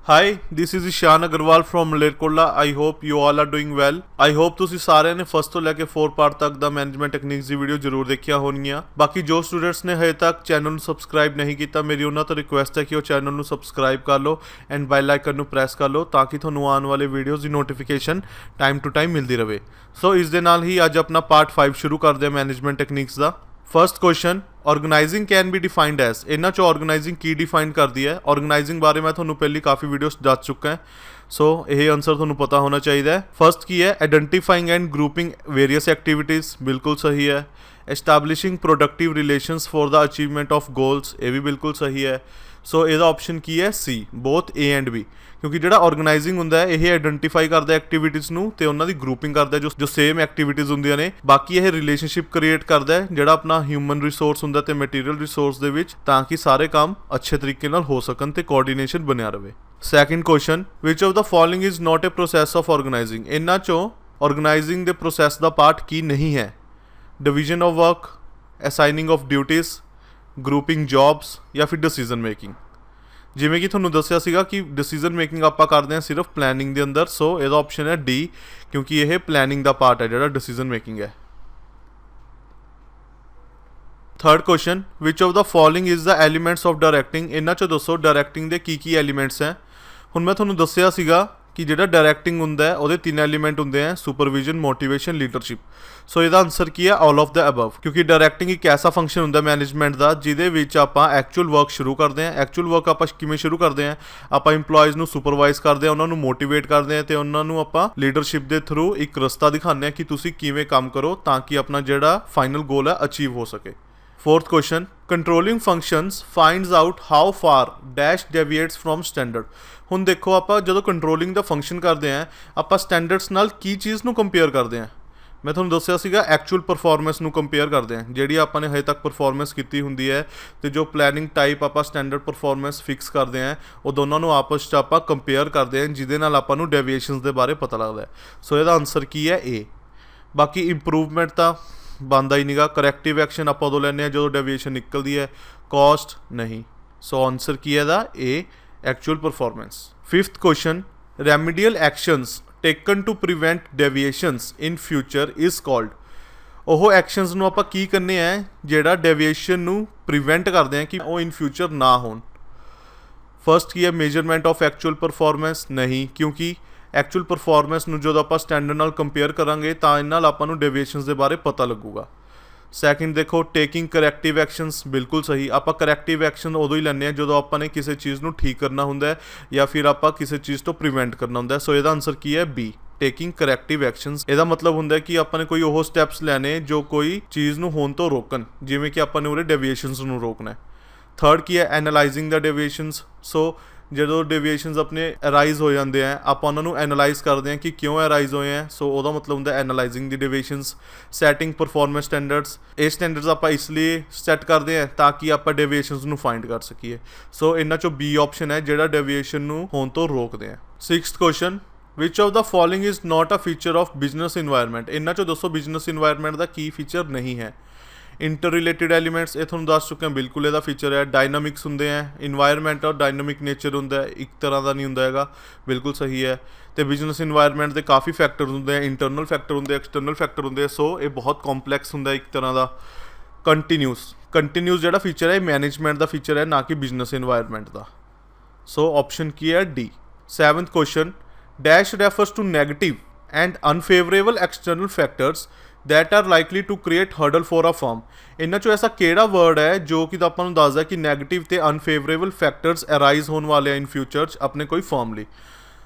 Hi this is Ishan Agrawal from Malerkotla. I hope you all are doing well. I hope ਤੁਸੀਂ ਸਾਰਿਆਂ ਨੇ first ਤੋਂ ਲੈ ਕੇ 4 ਪਾਰਟ ਤੱਕ ਦਾ ਮੈਨੇਜਮੈਂਟ ਟੈਕਨੀਕਸ ਦੀ ਵੀਡੀਓ ਜ਼ਰੂਰ ਦੇਖਿਆ ਹੋਣਗੀਆਂ। ਬਾਕੀ ਜੋ ਸਟੂਡੈਂਟਸ ਨੇ ਹਜੇ ਤੱਕ ਚੈਨਲ ਨੂੰ ਸਬਸਕ੍ਰਾਈਬ ਨਹੀਂ ਕੀਤਾ, ਮੇਰੀ ਉਹਨਾਂ ਤੋਂ ਰਿਕੁਐਸਟ ਹੈ ਕਿ ਉਹ ਚੈਨਲ ਨੂੰ ਸਬਸਕ੍ਰਾਈਬ ਕਰ ਲਓ ਐਂਡ ਬੈਲ ਆਈਕਨ ਨੂੰ ਪ੍ਰੈਸ ਕਰ ਲਓ ਤਾਂ ਕਿ ਤੁਹਾਨੂੰ ਆਉਣ ਵਾਲੇ videos the notification time to time ਮਿਲਦੀ ਰਹੇ। ਸੋ ਇਸ ਦੇ ਨਾਲ ਹੀ ਅੱਜ ਆਪਣਾ ਪਾਰਟ 5 ਸ਼ੁਰੂ ਕਰਦੇ ਹਾਂ ਮੈਨੇਜਮੈਂਟ ਟੈਕਨੀਕਸ ਦਾ। First question, organising can be defined as. इन्हों चो ऑर्गेनाइजिंग की डिफाइन करती है? ऑर्गेनाइजिंग बारे मैं थोड़ा पहले काफ़ी वीडियोस दस चुका है। सो यह आंसर थोड़ा पता होना चाहिए। फर्स्ट की है identifying and grouping various activities, बिल्कुल सही है। Establishing productive relations for the achievement of goals, ये भी बिल्कुल सही है। सो ਇਹਦਾ ऑप्शन की है सी, बोथ ए एंड बी। क्योंकि ਜਿਹੜਾ ऑर्गेनाइजिंग ਹੁੰਦਾ ਹੈ ਇਹ ਆइडेंटिफाई करता है एक्टिविटीज़ ਨੂੰ ਤੇ ਉਹਨਾਂ ਦੀ ग्रुपिंग करता है जो सेम एक्टिविटीज़ ਹੁੰਦੀਆਂ ਨੇ। ਬਾਕੀ ਇਹ ਰਿਲੇਸ਼ਨशिप ਕ੍ਰੀਏਟ ਕਰਦਾ ਹੈ ਜਿਹੜਾ ਆਪਣਾ ਹਿਊਮਨ ਰਿਸੋਰਸ ਹੁੰਦਾ ਤੇ ਮਟੀਰੀਅਲ ਰਿਸੋਰਸ ਦੇ ਵਿੱਚ, ਤਾਂ ਕਿ ਸਾਰੇ ਕੰਮ ਅੱਛੇ ਤਰੀਕੇ ਨਾਲ ਹੋ ਸਕਣ ਤੇ ਕੋਆਰਡੀਨੇਸ਼ਨ ਬਣਿਆ ਰਹੇ। Second question, which of the following is not a process of organising. ਇਹਨਾਂ ਚੋਂ ਆਰਗੇਨਾਈਜ਼ਿੰਗ ਦੇ ਪ੍ਰੋਸੈਸ ਦਾ ਪਾਰਟ ਕੀ ਨਹੀਂ ਹੈ? Division of work, assigning of duties, grouping jobs ਜਾਂ ਫਿਰ ਡਿਸੀਜਨ ਮੇਕਿੰਗ। ਜਿਵੇਂ ਕਿ ਤੁਹਾਨੂੰ ਦੱਸਿਆ ਸੀਗਾ ਕਿ ਡਿਸੀਜਨ ਮੇਕਿੰਗ ਆਪਾਂ ਕਰਦੇ ਹਾਂ ਸਿਰਫ ਪਲੈਨਿੰਗ ਦੇ ਅੰਦਰ। ਸੋ ਇਹਦਾ ਆਪਸ਼ਨ ਹੈ ਡੀ, ਕਿਉਂਕਿ ਇਹ ਪਲੈਨਿੰਗ ਦਾ ਪਾਰਟ ਹੈ ਜਿਹੜਾ ਡਿਸੀਜਨ ਮੇਕਿੰਗ ਹੈ। Third question, which of the following is the elements of directing. ਇਹਨਾਂ 'ਚੋਂ ਦੱਸੋ ਡਾਇਰੈਕਟਿੰਗ ਦੇ ਕੀ ਐਲੀਮੈਂਟਸ ਹੈ। ਹੁਣ ਮੈਂ ਤੁਹਾਨੂੰ ਦੱਸਿਆ ਸੀਗਾ ਕਿ ਜਿਹੜਾ ਡਾਇਰੈਕਟਿੰਗ ਹੁੰਦਾ ਹੈ ਉਹਦੇ 3 ਐਲੀਮੈਂਟ ਹੁੰਦੇ ਆ, ਸੁਪਰਵਿਜ਼ਨ, ਮੋਟੀਵੇਸ਼ਨ, ਲੀਡਰਸ਼ਿਪ। ਸੋ ਇਹਦਾ ਆਨਸਰ ਕੀ ਹੈ? ਆਲ ਆਫ ਦ ਅਬਵ। ਕਿਉਂਕਿ ਡਾਇਰੈਕਟਿੰਗ ਇੱਕ ਐਸਾ ਫੰਕਸ਼ਨ ਹੁੰਦਾ ਮੈਨੇਜਮੈਂਟ ਦਾ ਜਿਹਦੇ ਵਿੱਚ ਆਪਾਂ ਐਕਚੁਅਲ ਵਰਕ ਸ਼ੁਰੂ ਕਰਦੇ ਹਾਂ। ਐਕਚੁਅਲ ਵਰਕ ਆਪਾਂ ਕਿਵੇਂ ਸ਼ੁਰੂ ਕਰਦੇ ਹਾਂ? ਆਪਾਂ ਇੰਪਲੋਇਜ਼ ਨੂੰ ਸੁਪਰਵਾਈਜ਼ ਕਰਦੇ ਹਾਂ, ਉਹਨਾਂ ਨੂੰ ਮੋਟੀਵੇਟ ਕਰਦੇ ਹਾਂ ਤੇ ਉਹਨਾਂ ਨੂੰ ਆਪਾਂ ਲੀਡਰਸ਼ਿਪ ਦੇ ਥਰੂ ਇੱਕ ਰਸਤਾ ਦਿਖਾਉਂਦੇ ਹਾਂ ਕਿ ਤੁਸੀਂ ਕਿਵੇਂ ਕੰਮ ਕਰੋ ਤਾਂ ਕਿ ਆਪਣਾ ਜਿਹੜਾ ਫਾਈਨਲ ਗੋਲ ਹੈ ਅਚੀਵ ਹੋ ਸਕੇ। Fourth question, controlling functions finds out how far dash deviates from standard. हुण देखो आपां जदों कंट्रोलिंग दा फंक्शन करते हैं आपां स्टैंडर्ड्स नाल की चीज़ नूं कंपेयर करते हैं। मैं तुहानूं दस्सिया सीगा एक्चुअल परफॉर्मेंस नूं कंपेयर करते हैं, जिहड़ी आपां ने हजे तक परफॉर्मेंस कीती हुंदी है ते जो प्लैनिंग टाइप आपां स्टैंडर्ड परफॉर्मेंस फिक्स करते हैं वो दोनों नूं आपस च आपां कंपेयर करते हैं, जिहदे नाल आपां नूं डेविएशनस दे बारे पता लगदा है। सो इहदा आंसर की है? ए। बाकी इंप्रूवमेंट तां बनता ही नहीं गा। करैक्टिव एक्शन आप उदों लैंदे जो डेविएशन निकलती है, कॉस्ट नहीं। सो आंसर की है A, actual performance. Fifth question, remedial actions taken to prevent deviations in future is called. ਉਹ ਐਕਸ਼ਨਸ ਨੂੰ ਆਪਾਂ ਕੀ ਕਰਨੇ ਆ ਜਿਹੜਾ ਡੈਵੀਏਸ਼ਨ ਨੂੰ ਪ੍ਰੀਵੈਂਟ ਕਰਦੇ ਆ ਕਿ ਉਹ ਇਨ ਫਿਊਚਰ ਨਾ ਹੋਣ। ਫਸਟ ਕੀ ਹੈ? ਮੇਜਰਮੈਂਟ ਆਫ ਐਕਚੁਅਲ ਪਰਫਾਰਮੈਂਸ ਨਹੀਂ, ਕਿਉਂਕਿ ਐਕਚੁਅਲ ਪਰਫਾਰਮੈਂਸ ਨੂੰ ਜਦੋਂ ਆਪਾਂ ਸਟੈਂਡਰਡ ਨਾਲ ਕੰਪੇਅਰ ਕਰਾਂਗੇ ਤਾਂ ਇਹਨਾਂ ਨਾਲ ਆਪਾਂ ਨੂੰ ਡੇਵੀਏਸ਼ਨਸ ਦੇ ਬਾਰੇ ਪਤਾ ਲੱਗੂਗਾ। ਸੈਕਿੰਡ ਦੇਖੋ, ਟੇਕਿੰਗ ਕਰੈਕਟਿਵ ਐਕਸ਼ਨਸ, ਬਿਲਕੁਲ ਸਹੀ। ਆਪਾਂ ਕਰੈਕਟਿਵ ਐਕਸ਼ਨ ਉਦੋਂ ਹੀ ਲੈਂਦੇ ਹਾਂ ਜਦੋਂ ਆਪਾਂ ਨੇ ਕਿਸੇ ਚੀਜ਼ ਨੂੰ ਠੀਕ ਕਰਨਾ ਹੁੰਦਾ ਹੈ ਜਾਂ ਫਿਰ ਆਪਾਂ ਕਿਸੇ ਚੀਜ਼ ਤੋਂ ਪ੍ਰੀਵੈਂਟ ਕਰਨਾ ਹੁੰਦਾ ਹੈ। ਸੋ ਇਹਦਾ ਆਨਸਰ ਕੀ ਹੈ? B, taking corrective actions. ਇਹਦਾ ਮਤਲਬ ਹੁੰਦਾ ਕਿ ਆਪਾਂ ਨੇ ਕੋਈ ਉਹ ਸਟੈਪਸ ਲੈਣੇ ਜੋ ਕੋਈ ਚੀਜ਼ ਨੂੰ ਹੋਣ ਤੋਂ ਰੋਕਣ, ਜਿਵੇਂ ਕਿ ਆਪਾਂ ਨੇ ਉਹਦੇ ਡੇਵੀਏਸ਼ਨਸ ਨੂੰ ਰੋਕਣਾ ਹੈ। ਥਰਡ ਕੀ ਹੈ? ਐਨਾਲਾਈਜ਼ਿੰਗ ਦਾ ਡੇਵੀਏਸ਼ਨਸ। ਸੋ ਜਦੋਂ ਡੇਵੀਏਸ਼ਨਸ ਆਪਣੇ ਅਰਾਈਜ਼ ਹੋ ਜਾਂਦੇ ਆ ਆਪਾਂ ਉਹਨਾਂ ਨੂੰ ਐਨਾਲਾਈਜ਼ ਕਰਦੇ ਹਾਂ ਕਿ ਕਿਉਂ ਅਰਾਈਜ਼ ਹੋਏ ਆ। ਸੋ ਉਹਦਾ ਮਤਲਬ ਹੁੰਦਾ ਐਨਾਲਾਈਜ਼ਿੰਗ ਦੀ ਡੇਵੀਏਸ਼ਨਸ। ਸੈਟਿੰਗ ਪਰਫਾਰਮੈਂਸ ਸਟੈਂਡਰਡਸ, ਇਹ ਸਟੈਂਡਰਡਸ ਆਪਾਂ ਇਸ ਲਈ ਸੈੱਟ ਕਰਦੇ ਹਾਂ ਤਾਂ ਕਿ ਆਪਾਂ ਡੇਵੀਏਸ਼ਨਸ ਨੂੰ ਫਾਈਂਡ ਕਰ ਸਕੀਏ। ਸੋ ਇਹਨਾਂ ਚੋਂ ਬੀ ਆਪਸ਼ਨ ਹੈ ਜਿਹੜਾ ਡੇਵੀਏਸ਼ਨ ਨੂੰ ਹੋਣ ਤੋਂ ਰੋਕਦੇ ਆ। Sixth question, which of the following is not a feature of business environment. ਇਹਨਾਂ ਚੋਂ ਦੱਸੋ ਬਿਜ਼ਨਸ ਇਨਵਾਇਰਮੈਂਟ ਦਾ ਕੀ ਫੀਚਰ ਨਹੀਂ ਹੈ। ਇੰਟਰ ਰਿਲੇਟਿਡ ਐਲੀਮੈਂਟਸ, ਇਹ ਤੁਹਾਨੂੰ ਦੱਸ ਚੁੱਕੇ ਹਾਂ, ਬਿਲਕੁਲ ਇਹਦਾ ਫੀਚਰ ਹੈ। ਡਾਇਨਾਮਿਕਸ ਹੁੰਦੇ ਆ, ਇਨਵਾਇਰਮੈਂਟ ਔਰ ਡਾਇਨਾਮਿਕ ਨੇਚਰ ਹੁੰਦਾ ਹੈ, ਇੱਕ ਤਰ੍ਹਾਂ ਦਾ ਨਹੀਂ ਹੁੰਦਾ ਹੈਗਾ, ਬਿਲਕੁਲ ਸਹੀ ਹੈ। ਅਤੇ ਬਿਜ਼ਨਸ ਇਨਵਾਇਰਮੈਂਟ ਦੇ ਕਾਫੀ ਫੈਕਟਰ ਹੁੰਦੇ ਆ, ਇੰਟਰਨਲ ਫੈਕਟਰ ਹੁੰਦੇ ਆ, ਐਕਸਟਰਨਲ ਫੈਕਟਰ ਹੁੰਦੇ ਆ। ਸੋ ਇਹ ਬਹੁਤ ਕੰਪਲੈਕਸ ਹੁੰਦਾ ਇੱਕ ਤਰ੍ਹਾਂ ਦਾ। ਕੰਟੀਨਿਊਸ ਜਿਹੜਾ ਫੀਚਰ ਹੈ ਇਹ ਮੈਨੇਜਮੈਂਟ ਦਾ ਫੀਚਰ ਹੈ, ਨਾ ਕਿ ਬਿਜ਼ਨਸ ਇਨਵਾਇਰਮੈਂਟ ਦਾ। ਸੋ ਆਪਸ਼ਨ ਕੀ ਹੈ? D. Seventh question, dash refers to negative and unfavourable external factors that are likely to create hurdle for a firm। ਇਹਨਾਂ ਚੋਂ ਐਸਾ ਕਿਹੜਾ ਵਰਡ ਹੈ ਜੋ ਕਿ ਆਪਾਂ ਨੂੰ ਦੱਸਦਾ ਕਿ ਨੈਗੇਟਿਵ ਤੇ ਅਨਫੇਵਰੇਬਲ ਫੈਕਟਰਸ ਅਰਾਈਜ਼ ਹੋਣ ਵਾਲੇ ਆ ਇਨ ਫਿਊਚਰ 'ਚ ਆਪਣੇ ਕੋਈ ਫਰਮ ਲਈ।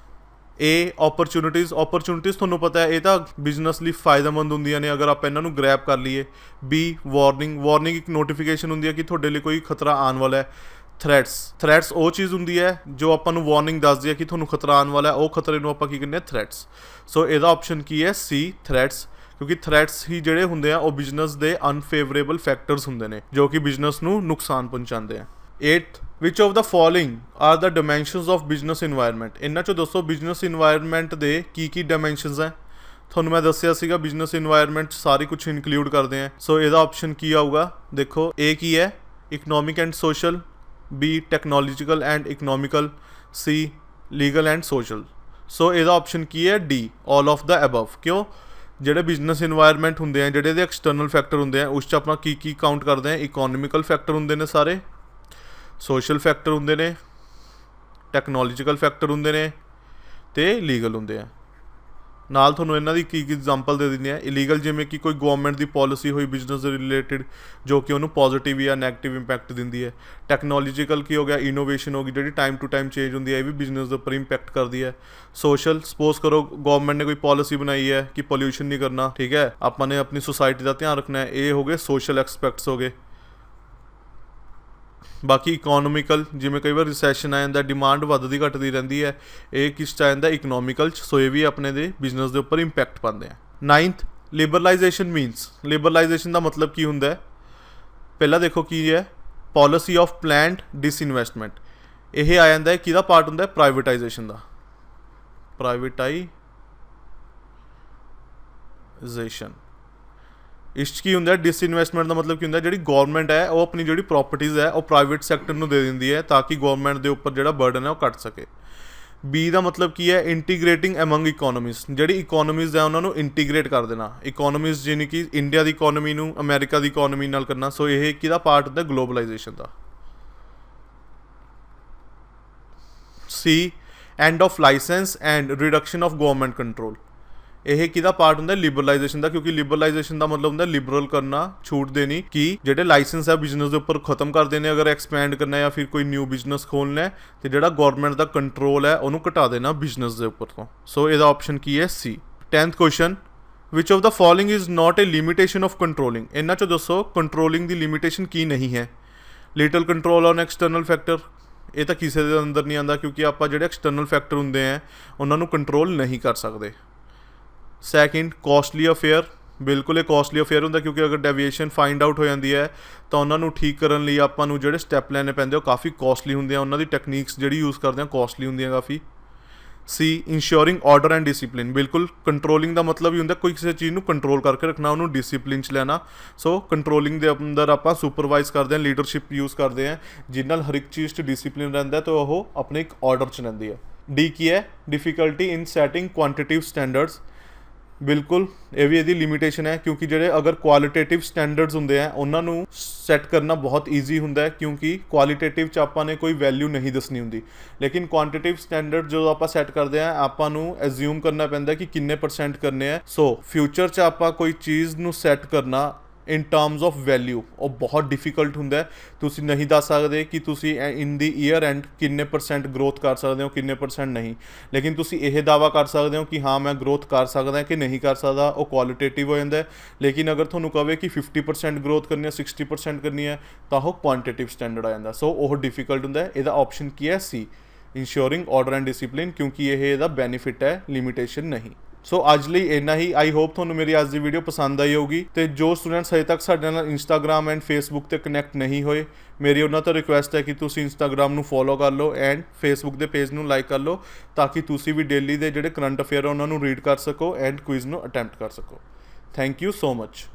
ਏ, ਓਪਰਚੁਨਿਟੀਜ਼ ਤੁਹਾਨੂੰ ਪਤਾ ਹੈ ਇਹ ਤਾਂ ਬਿਜ਼ਨਸ ਲਈ ਫਾਇਦੇਮੰਦ ਹੁੰਦੀਆਂ ਨੇ ਅਗਰ ਆਪਾਂ ਇਹਨਾਂ ਨੂੰ ਗ੍ਰੈਬ ਕਰ ਲਈਏ। ਬੀ, ਵਾਰਨਿੰਗ ਇੱਕ ਨੋਟੀਫਿਕੇਸ਼ਨ ਹੁੰਦੀ ਹੈ ਕਿ ਤੁਹਾਡੇ ਲਈ ਕੋਈ ਖਤਰਾ ਆਉਣ ਵਾਲਾ ਹੈ। ਥ੍ਰੈਟਸ ਉਹ ਚੀਜ਼ ਹੁੰਦੀ ਹੈ ਜੋ ਆਪਾਂ ਨੂੰ ਵਾਰਨਿੰਗ ਦੱਸਦੀ ਹੈ ਕਿ ਤੁਹਾਨੂੰ ਖਤਰਾ ਆਉਣ ਵਾਲਾ ਹੈ, ਉਹ ਖਤਰੇ ਨੂੰ ਆਪਾਂ ਕੀ ਕਹਿੰਦੇ ਹਾਂ? ਥ੍ਰੈਟਸ। ਸੋ ਇਹਦਾ ਆਪਸ਼ਨ ਕੀ ਹੈ? ਸੀ, ਥ੍ਰੈਟਸ। ਕਿਉਂਕਿ ਥ੍ਰੈਟਸ ਹੀ ਜਿਹੜੇ ਹੁੰਦੇ ਆ ਉਹ ਬਿਜ਼ਨਸ ਦੇ ਅਨਫੇਵਰੇਬਲ ਫੈਕਟਰਸ ਹੁੰਦੇ ਨੇ ਜੋ ਕਿ ਬਿਜ਼ਨਸ ਨੂੰ ਨੁਕਸਾਨ ਪਹੁੰਚਾਉਂਦੇ ਆ। 8th, which of the following are the dimensions of business environment. ਇਹਨਾਂ 'ਚੋਂ ਦੱਸੋ ਬਿਜ਼ਨਸ ਇਨਵਾਇਰਮੈਂਟ ਦੇ ਕੀ ਡਾਇਮੈਂਸ਼ਨਸ ਹੈ। ਤੁਹਾਨੂੰ ਮੈਂ ਦੱਸਿਆ ਸੀਗਾ ਬਿਜ਼ਨਸ ਇਨਵਾਇਰਮੈਂਟ 'ਚ ਸਾਰੀ ਕੁਝ ਇਨਕਲੂਡ ਕਰਦੇ ਆ। ਸੋ ਇਹਦਾ ਆਪਸ਼ਨ ਕੀ ਆਊਗਾ? ਦੇਖੋ, ਏ ਕੀ ਹੈ? Economic and social, B technological and economical, C legal and social. So ਇਹਦਾ ਆਪਸ਼ਨ ਕੀ ਹੈ? D, all of the above. ਕਿਉਂ? ਜਿਹੜੇ ਬਿਜ਼ਨਸ ਇਨਵਾਇਰਮੈਂਟ ਹੁੰਦੇ ਆ, ਜਿਹੜੇ ਦੇ ਐਕਸਟਰਨਲ ਫੈਕਟਰ ਹੁੰਦੇ ਆ, ਉਸ 'ਚ ਆਪਾਂ ਕੀ ਕਾਊਂਟ ਕਰਦੇ ਆ? ਇਕੋਨੋਮਿਕਲ ਫੈਕਟਰ ਹੁੰਦੇ ਨੇ ਸਾਰੇ, ਸੋਸ਼ਲ ਫੈਕਟਰ ਹੁੰਦੇ ਨੇ, ਟੈਕਨੋਲੋਜੀਕਲ ਫੈਕਟਰ ਹੁੰਦੇ ਨੇ ਅਤੇ ਲੀਗਲ ਹੁੰਦੇ ਆ। ਨਾਲ ਤੁਹਾਨੂੰ ਇਹਨਾਂ ਦੀ ਕੀ ਐਗਜ਼ਾਮਪਲ ਦੇ ਦਿੰਦੇ ਆ। ਇਲੀਗਲ ਜਿਵੇਂ ਕਿ ਕੋਈ ਗਵਰਨਮੈਂਟ ਦੀ ਪੋਲਿਸੀ ਹੋਈ ਬਿਜ਼ਨਸ ਦੇ ਰਿਲੇਟਿਡ ਜੋ ਕਿ ਉਹਨੂੰ ਪੋਜ਼ੀਟਿਵ ਜਾਂ ਨੈਗੇਟਿਵ ਇੰਪੈਕਟ ਦਿੰਦੀ ਹੈ। ਟੈਕਨੋਲੋਜੀਕਲ ਕੀ ਹੋ ਗਿਆ? ਇਨੋਵੇਸ਼ਨ ਹੋ ਗਈ, ਜਿਹੜੀ ਟਾਈਮ ਟੂ ਟਾਈਮ ਚੇਂਜ ਹੁੰਦੀ ਹੈ, ਇਹ ਵੀ ਬਿਜ਼ਨਸ ਦੇ ਉੱਪਰ ਇੰਪੈਕਟ ਕਰਦੀ ਹੈ। ਸੋਸ਼ਲ, ਸਪੋਜ਼ ਕਰੋ ਗਵਰਨਮੈਂਟ ਨੇ ਕੋਈ ਪੋਲਿਸੀ ਬਣਾਈ ਹੈ ਕਿ ਪੋਲਿਊਸ਼ਨ ਨਹੀਂ ਕਰਨਾ, ਠੀਕ ਹੈ, ਆਪਾਂ ਨੇ ਆਪਣੀ ਸੁਸਾਇਟੀ ਦਾ ਧਿਆਨ ਰੱਖਣਾ ਹੈ, ਇਹ ਹੋ ਗਏ ਸੋਸ਼ਲ ਐਕਸਪੈਕਟਸ ਹੋ ਗਏ। ਬਾਕੀ ਇਕੋਨੋਮਿਕਲ, ਜਿਵੇਂ ਕਈ ਵਾਰ ਰਿਸੈਸ਼ਨ ਆ ਜਾਂਦਾ, ਡਿਮਾਂਡ ਵੱਧਦੀ ਘੱਟਦੀ ਰਹਿੰਦੀ ਹੈ, ਇਹ ਕਿਸ 'ਚ ਆ ਜਾਂਦਾ? ਇਕਨੋਮਿਕਲ 'ਚ। ਸੋ ਇਹ ਵੀ ਆਪਣੇ ਦੇ ਬਿਜ਼ਨਸ ਦੇ ਉੱਪਰ ਇੰਪੈਕਟ ਪਾਉਂਦੇ ਆ। 9th, liberalization means. ਲਿਬਰਲਾਈਜੇਸ਼ਨ ਦਾ ਮਤਲਬ ਕੀ ਹੁੰਦਾ ਹੈ? ਪਹਿਲਾਂ ਦੇਖੋ ਕੀ ਹੈ, ਪੋਲਿਸੀ ਆਫ ਪਲੈਨਡ ਡਿਸਇਨਵੈਸਟਮੈਂਟ। ਇਹ ਆ ਜਾਂਦਾ ਹੈ ਕਿਹਦਾ ਪਾਰਟ ਹੁੰਦਾ ਹੈ? ਪ੍ਰਾਈਵੇਟਾਈਜੇਸ਼ਨ ਦਾ। ਪ੍ਰਾਈਵੇਟਾਈਜੇਸ਼ਨ ਇਸ 'ਚ ਕੀ ਹੁੰਦਾ? ਡਿਸਇਨਵੈਸਟਮੈਂਟ ਦਾ ਮਤਲਬ ਕੀ ਹੁੰਦਾ? ਜਿਹੜੀ ਗੌਰਮੈਂਟ ਹੈ ਉਹ ਆਪਣੀ ਜਿਹੜੀ ਪ੍ਰੋਪਰਟੀਜ਼ ਹੈ ਉਹ ਪ੍ਰਾਈਵੇਟ ਸੈਕਟਰ ਨੂੰ ਦੇ ਦਿੰਦੀ ਹੈ ਤਾਂ ਕਿ ਗੌਰਮੈਂਟ ਦੇ ਉੱਪਰ ਜਿਹੜਾ ਬਰਡਨ ਹੈ ਉਹ ਘੱਟ ਸਕੇ। ਬੀ ਦਾ ਮਤਲਬ ਕੀ ਹੈ? ਇੰਟੀਗ੍ਰੇਟਿੰਗ ਐਮੰਗ ਇਕੋਨਮੀਜ਼। ਜਿਹੜੀ ਇਕੋਨਮੀਜ਼ ਹੈ ਉਹਨਾਂ ਨੂੰ ਇੰਟੀਗ੍ਰੇਟ ਕਰ ਦੇਣਾ। ਇਕੋਨਮੀਜ਼ ਜਿਵੇਂ ਕਿ ਇੰਡੀਆ ਦੀ ਇਕੋਨਮੀ ਨੂੰ ਅਮਰੀਕਾ ਦੀ ਇਕੋਨਮੀ ਨਾਲ ਕਰਨਾ। ਸੋ ਇਹ ਕਿਹਦਾ ਪਾਰਟ ਹੁੰਦਾ? ਗਲੋਬਲਾਈਜੇਸ਼ਨ ਦਾ। C, end of licence and reduction of government control. ਇਹ ਕਿਹਦਾ ਪਾਰਟ ਹੁੰਦਾ? ਲਿਬਰਲਾਈਜੇਸ਼ਨ ਦਾ, ਕਿਉਂਕਿ ਲਿਬਰਲਾਈਜੇਸ਼ਨ ਦਾ ਮਤਲਬ ਹੁੰਦਾ ਲਿਬਰਲ ਕਰਨਾ, ਛੂਟ ਦੇਣੀ, ਕਿ ਜਿਹੜੇ ਲਾਇਸੈਂਸ ਹੈ ਬਿਜ਼ਨਸ ਦੇ ਉੱਪਰ ਖਤਮ ਕਰ ਦੇਣੇ ਅਗਰ ਐਕਸਪੈਂਡ ਕਰਨਾ ਜਾਂ ਫਿਰ ਕੋਈ ਨਿਊ ਬਿਜ਼ਨਸ ਖੋਲ੍ਹਣਾ ਹੈ, ਅਤੇ ਜਿਹੜਾ ਗੌਰਮੈਂਟ ਦਾ ਕੰਟਰੋਲ ਹੈ ਉਹਨੂੰ ਘਟਾ ਦੇਣਾ ਬਿਜ਼ਨਸ ਦੇ ਉੱਪਰ ਤੋਂ। ਸੋ ਇਹਦਾ ਆਪਸ਼ਨ ਕੀ ਹੈ? ਸੀ। 10th question, which of the following is not A limitation of controlling. ਇਹਨਾਂ 'ਚੋਂ ਦੱਸੋ ਕੰਟਰੋਲਿੰਗ ਦੀ ਲਿਮਿਟੇਸ਼ਨ ਕੀ ਨਹੀਂ ਹੈ? Little control on external factor, ਇਹ ਤਾਂ ਕਿਸੇ ਦੇ ਅੰਦਰ ਨਹੀਂ ਆਉਂਦਾ ਕਿਉਂਕਿ ਆਪਾਂ ਜਿਹੜੇ ਐਕਸਟਰਨਲ ਫੈਕਟਰ ਹੁੰਦੇ ਆ ਉਹਨਾਂ ਨੂੰ ਕੰਟਰੋਲ ਨਹੀਂ ਕਰ ਸਕਦੇ। Second, costly affair. ਬਿਲਕੁਲ ਇਹ ਕੋਸਟਲੀ ਅਫੇਅਰ ਹੁੰਦਾ ਕਿਉਂਕਿ ਅਗਰ ਡੈਵੀਏਸ਼ਨ ਫਾਈਂਡ ਆਊਟ ਹੋ ਜਾਂਦੀ ਹੈ ਤਾਂ ਉਹਨਾਂ ਨੂੰ ਠੀਕ ਕਰਨ ਲਈ ਆਪਾਂ ਨੂੰ ਜਿਹੜੇ ਸਟੈਪ ਲੈਣੇ ਪੈਂਦੇ ਉਹ ਕਾਫੀ ਕੋਸਟਲੀ ਹੁੰਦੇ ਆ, ਉਹਨਾਂ ਦੀ ਟੈਕਨੀਕਸ ਜਿਹੜੀ ਯੂਜ਼ ਕਰਦੇ ਆ ਕੋਸਟਲੀ ਹੁੰਦੀਆਂ ਕਾਫੀ। ਸੀ, ਇੰਸ਼ੋਰਿੰਗ ਆਰਡਰ ਐਂਡ ਡਿਸਿਪਲਿਨ। ਬਿਲਕੁਲ ਕੰਟਰੋਲਿੰਗ ਦਾ ਮਤਲਬ ਹੀ ਹੁੰਦਾ ਕੋਈ ਕਿਸੇ ਚੀਜ਼ ਨੂੰ ਕੰਟਰੋਲ ਕਰਕੇ ਰੱਖਣਾ, ਉਹਨੂੰ ਡਿਸਿਪਲਿਨ 'ਚ ਲੈਣਾ। ਸੋ ਕੰਟਰੋਲਿੰਗ ਦੇ ਅੰਦਰ ਆਪਾਂ ਸੁਪਰਵਾਈਜ਼ ਕਰਦੇ ਹਾਂ, ਲੀਡਰਸ਼ਿਪ ਯੂਜ਼ ਕਰਦੇ ਹਾਂ, ਜਿਹਦੇ ਨਾਲ ਹਰ ਇੱਕ ਚੀਜ਼ 'ਚ ਡਿਸਿਪਲਿਨ ਰਹਿੰਦਾ ਤਾਂ ਉਹ ਆਪਣੇ ਇੱਕ ਆਰਡਰ 'ਚ ਰਹਿੰਦੀ ਹੈ। ਡੀ ਕੀ ਹੈ? Difficulty in setting ਕੁਆਂਟੀਟਿਵ standards. ਬਿਲਕੁਲ ਇਹ ਵੀ ਇਹਦੀ ਲਿਮਿਟੇਸ਼ਨ ਹੈ ਕਿਉਂਕਿ ਜਿਹੜੇ ਅਗਰ ਕੁਆਲੀਟੇਟਿਵ ਸਟੈਂਡਰਡਸ ਹੁੰਦੇ ਆ ਉਹਨਾਂ ਨੂੰ ਸੈੱਟ ਕਰਨਾ ਬਹੁਤ ਈਜ਼ੀ ਹੁੰਦਾ ਹੈ ਕਿਉਂਕਿ ਕੁਆਲੀਟੇਟਿਵ 'ਚ ਆਪਾਂ ਨੇ ਕੋਈ ਵੈਲਿਊ ਨਹੀਂ ਦੱਸਣੀ ਹੁੰਦੀ, ਲੇਕਿਨ ਕੁਆਂਟੀਟਿਵ ਸਟੈਂਡਰਡ ਜਦੋਂ ਆਪਾਂ ਸੈੱਟ ਕਰਦੇ ਆ ਆਪਾਂ ਨੂੰ ਐਜ਼ਿਊਮ ਕਰਨਾ ਪੈਂਦਾ ਕਿ ਕਿੰਨੇ % ਕਰਨੇ ਆ। ਸੋ ਫਿਊਚਰ 'ਚ ਆਪਾਂ ਕੋਈ ਚੀਜ਼ ਨੂੰ ਸੈੱਟ ਕਰਨਾ ਇਨ ਟਰਮਸ ਆਫ ਵੈਲਿਊ ਉਹ ਬਹੁਤ ਡਿਫਿਕਲਟ ਹੁੰਦਾ। ਤੁਸੀਂ ਨਹੀਂ ਦੱਸ ਸਕਦੇ ਕਿ ਤੁਸੀਂ ਇਨ ਦੀ ਈਅਰ ਐਂਡ ਕਿੰਨੇ % ਗਰੋਥ ਕਰ ਸਕਦੇ ਹੋ, ਕਿੰਨੇ % ਨਹੀਂ, ਲੇਕਿਨ ਤੁਸੀਂ ਇਹ ਦਾਅਵਾ ਕਰ ਸਕਦੇ ਹੋ ਕਿ ਹਾਂ ਮੈਂ ਗਰੋਥ ਕਰ ਸਕਦਾ ਕਿ ਨਹੀਂ ਕਰ ਸਕਦਾ, ਉਹ ਕੁਆਲੀਟੇਟਿਵ ਹੋ ਜਾਂਦਾ। ਲੇਕਿਨ ਅਗਰ ਤੁਹਾਨੂੰ ਕਹੇ ਕਿ 50% ਗਰੋਥ ਕਰਨੀ ਹੈ, 60% ਕਰਨੀ ਹੈ ਤਾਂ ਉਹ ਕੁਆਂਟੀਟਿਵ ਸਟੈਂਡਰਡ ਆ ਜਾਂਦਾ। ਸੋ ਉਹ ਡਿਫਿਕਲਟ ਹੁੰਦਾ। ਇਹਦਾ ਆਪਸ਼ਨ ਕੀ ਹੈ? ਸੀ, ਇੰਸ਼ੋਰਿੰਗ ਆਰਡਰ ਐਂਡ ਡਿਸਿਪਲਿਨ, ਕਿਉਂਕਿ ਇਹ ਇਹਦਾ ਬੈਨੀਫਿਟ ਹੈ, ਲਿਮਿਟੇਸ਼ਨ ਨਹੀਂ। ਸੋ ਅੱਜ ਲਈ ਇੰਨਾ ਹੀ। ਆਈ ਹੋਪ ਤੁਹਾਨੂੰ ਮੇਰੀ ਅੱਜ ਦੀ ਵੀਡੀਓ ਪਸੰਦ ਆਈ ਹੋਊਗੀ। ਅਤੇ ਜੋ ਸਟੂਡੈਂਟਸ ਹਜੇ ਤੱਕ ਸਾਡੇ ਨਾਲ ਇੰਸਟਾਗ੍ਰਾਮ ਐਂਡ ਫੇਸਬੁੱਕ 'ਤੇ ਕਨੈਕਟ ਨਹੀਂ ਹੋਏ, ਮੇਰੀ ਉਹਨਾਂ ਤੋਂ ਰਿਕੁਐਸਟ ਹੈ ਕਿ ਤੁਸੀਂ ਇੰਸਟਾਗ੍ਰਾਮ ਨੂੰ ਫੋਲੋ ਕਰ ਲਓ ਐਂਡ ਫੇਸਬੁੱਕ ਦੇ ਪੇਜ ਨੂੰ ਲਾਈਕ ਕਰ ਲਓ ਤਾਂ ਕਿ ਤੁਸੀਂ ਵੀ ਡੇਲੀ ਦੇ ਜਿਹੜੇ ਕਰੰਟ ਅਫੇਅਰ ਉਹਨਾਂ ਨੂੰ ਰੀਡ ਕਰ ਸਕੋ ਐਂਡ ਕੁਇਜ਼ ਨੂੰ ਅਟੈਂਪਟ ਕਰ ਸਕੋ। Thank you so much.